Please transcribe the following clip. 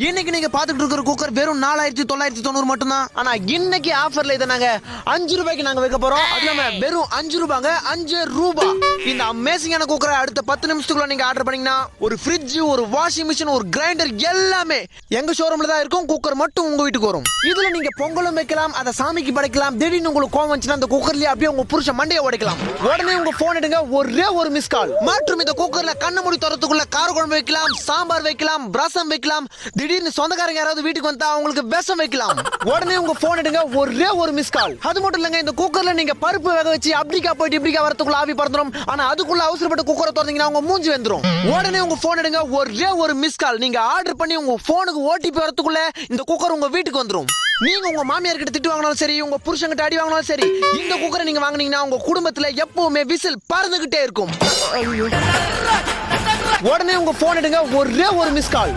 இன்னைக்கு நீங்க பாத்துட்டு இருக்கிற குக்கர் வெறும் 4990 மட்டும் தான். ஆனா இன்னைக்கு ஆஃபர்ல இதை நாங்க 5 ரூபாய்க்கு நாங்க வைக்க போறோம். அது இல்லாம வெறும் 5 ரூபாங்க, 5 ரூபாய். இந்த அமேசிங்கான குக்கரை அடுத்த 10 நிமிஷத்துக்குள்ள நீங்க ஆர்டர் பண்ணீங்கன்னா ஒரு ஃப்ரிட்ஜ், ஒரு வாஷிங் மிஷின், ஒரு கிரைண்டர் எல்லாமே எங்க ஷோரூம்ல தான் இருக்கும். குக்கர் மட்டும் உங்க வீட்டுக்கு வரும். இதுல நீங்க பொங்கலும் வைக்கலாம், அதை சாமிக்கு படைக்கலாம். திடீர்னு உங்களுக்கு கோவம் வந்துச்சுன்னா அந்த குக்கர்லயே அப்படியே உங்க புருஷ மண்டையை உடைக்கலாம். உடனே உங்க போன் எடுங்க, ஒரே ஒரு மிஸ் கால். மற்றும் இந்த குக்கர்ல கண்ணு மூடி தரத்துக்குள்ள கார குழம்பு வைக்கலாம், சாம்பார் வைக்கலாம், ரசம் வைக்கலாம். திடீர்னு சொந்தக்காரங்க யாராவது வீட்டுக்கு வந்தா அவங்களுக்கு விஷம் வைக்கலாம். உடனே உங்க போன் எடுங்க, ஒரே ஒரு மிஸ் கால். அது மட்டும் இல்லங்க, இந்த குக்கர்ல நீங்க பருப்பு வேக வச்சு அப்படிக்கா போயிட்டு இப்படிக்கா வரதுக்குள்ள ஆவி பறந்துரும். ஆனா அதுக்குள்ள அவசரப்பட்டு குக்கரை திறந்தீங்கன்னா உங்க மூஞ்சி வெந்துரும். உடனே உங்க போன் எடுங்க, ஒரே ஒரு மிஸ் கால். நீங்க ஆர்டர் பண்ணி உங்க போனுக்கு ஓடிபி வரதுக்குள்ள இந்த குக்கர் உங்க வீட்டுக்கு வந்துரும். நீங்க உங்க மாமியார் கிட்ட திட்டு வாங்கினாலும் சரி, உங்க புருஷன் கிட்ட அடி வாங்கினாலும் சரி, இந்த குக்கரை நீங்க வாங்குனீங்கன்னா உங்க குடும்பத்துல எப்பவுமே விசில் பறந்துகிட்டே இருக்கும். உடனே உங்க போன் எடுங்க, ஒரே ஒரு மிஸ் கால்.